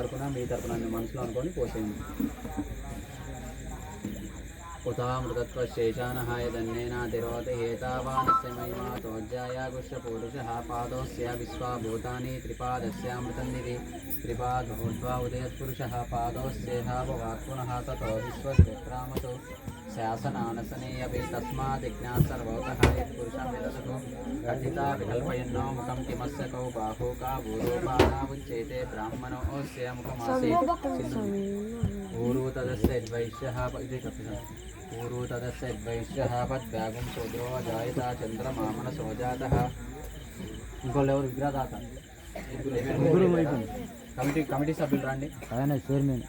తరపున మీ తరపున మనసులో అనుకొని పోసేయండి. उतामृतत्वशेषानहाय दन्नेनातिरोध हेतावानस्य महिमातोज्जायागुष्यपूरुषः पादोऽस्य विश्वाभूतानि त्रिपादस्यामृतन्निधि त्रिपादभूत्वा उदयत्पुरुषः पादोऽस्येहाभवात् पुनः ततो विश्वस्यक्रामतो शासनानसनेऽपि तस्मादिज्ञात् सर्वतः यत्पुरुषं विदधतु कथिता विकल्पयन्नो मुखं किमस्य कौ बाहू का भूरूपानामुच्येते ब्राह्मणोऽस्य मुखमासीत् ऊरुतदस्य वैश्यः पूर्वतदस्य वैश्यः पद्व्यागुं शूद्रो जायता चन्द्रमामनसो जातः ఇంకోళ్ళు ఎవరు విగ్రహదాత కమిటీ సభ్యులు రండి. ఆయన చైర్మన్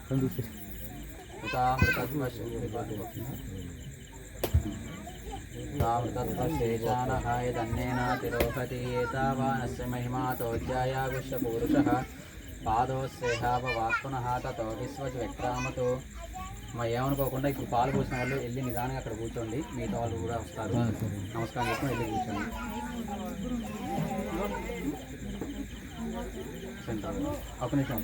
तामृतत्वशेषानहाय दन्नेनातिरोहति एतावानस्य महिमातोज्जायागुष्यपूरुषः पादोस्येहाभवात् पुनः ततो विश्वज्व्यक्रामतो. ఏమనుకోకుండా ఇప్పుడు పాలు పోసిన వాళ్ళు వెళ్ళి నిదానంగా అక్కడ కూర్చోండి, మిగతా వాళ్ళు కూడా వస్తారు. నమస్కారం చేసుకుని వెళ్ళి కూర్చోండి. ఒక నిమిషం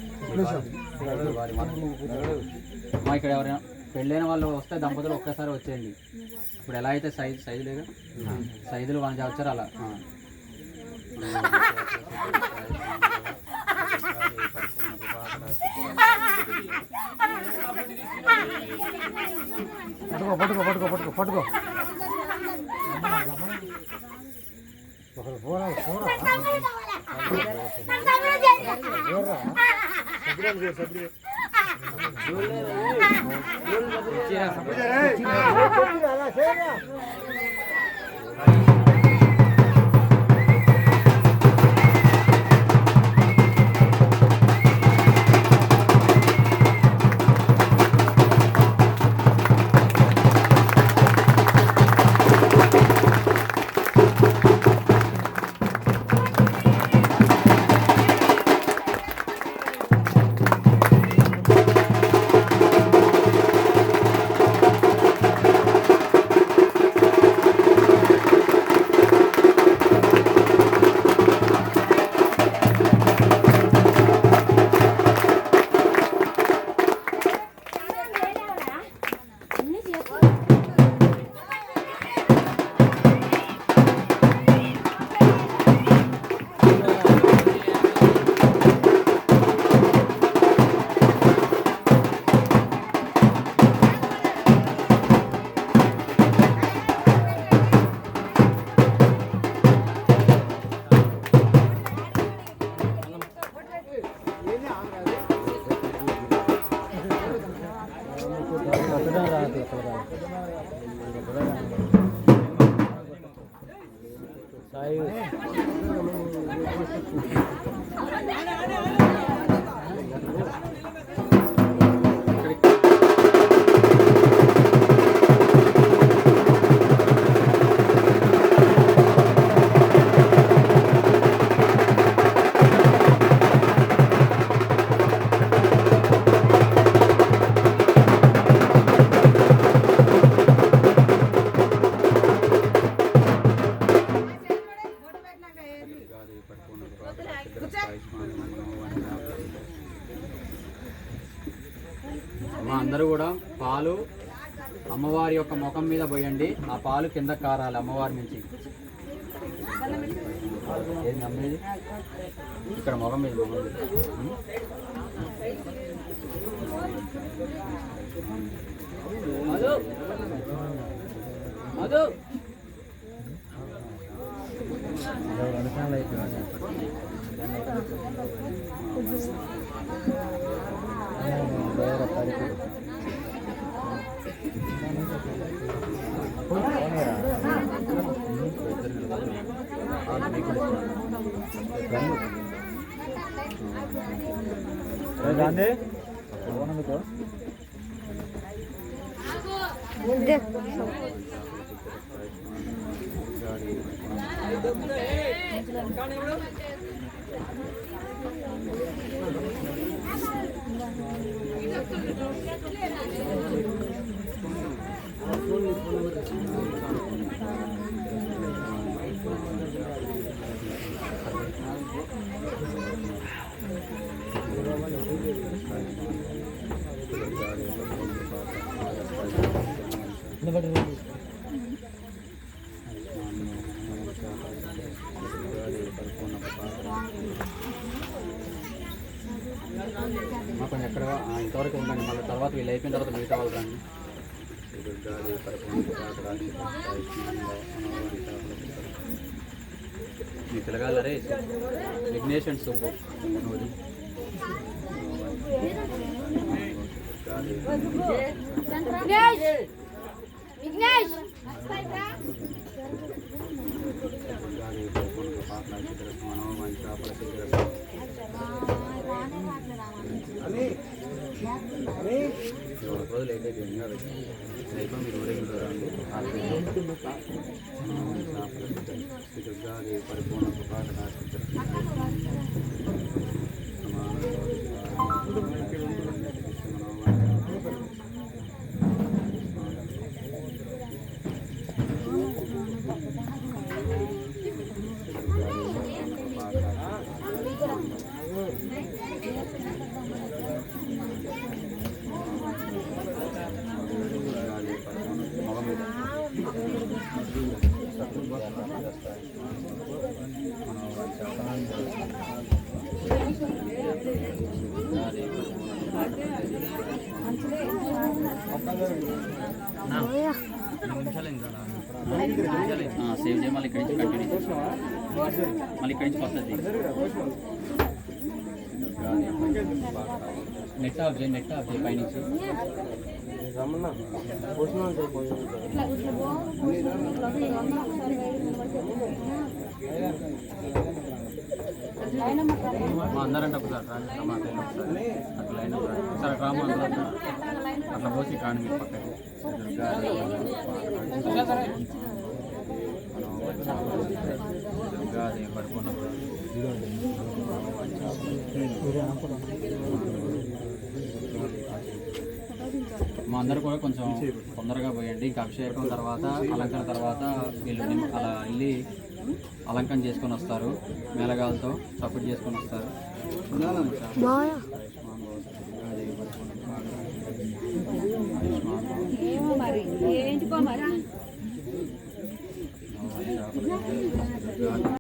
మా ఇక్కడ ఎవరైనా పెళ్ళైన వాళ్ళు వస్తే దంపతులు ఒక్కసారి వచ్చేయండి. ఇప్పుడు ఎలా అయితే సైజులేగా సైజులు వాళ్ళ వచ్చారు అలా పట్టుకో పట్టుకో పట్టుకో పట్టుకో పట్టుకో అందరూ కూడా పాలు అమ్మవారి యొక్క ముఖం మీద పోయండి. ఆ పాలు కింద కారాలి అమ్మవారి నుంచి. ఏంది అమ్మేది ఇక్కడ ముఖం మీద కొంచెం ఎక్కడ ఇంతవరకు ఉండండి, మళ్ళీ తర్వాత వీళ్ళు అయిపోయిన తర్వాత మిగతా వాళ్ళు రండి. మీ పిల్లగాలరే విఘ్నేష్ అండ్ సుబ్బు రోజులు అయితే అయిపోయి మీరు ఊరేగింటారండి. పరిపూర్ణ సేవ్ చేయ మళ్ళీ ఇక్కడి నుంచి కంటిన్యూ మళ్ళీ ఇక్కడి నుంచి వస్తుంది. నెట్ ఆఫ్ చేయి పైనుంచి. మా అందరంటే ఒకసారి రండి, మా లైన్ ఒకసారి అట్లా లైన్ ఒకసారి రాము అందరూ అట్లా పోసి కాండి మీరు పక్కకి. పరిపూర్ణ మా అందరూ కూడా కొంచెం తొందరగా పోయండి. ఇంకా అభిషేకం తర్వాత అలంకరణ తర్వాత వీళ్ళు అలా వెళ్ళి అలంకరణ చేసుకొని వస్తారు, మేళగాలతో సపోర్ట్ చేసుకొని వస్తారు.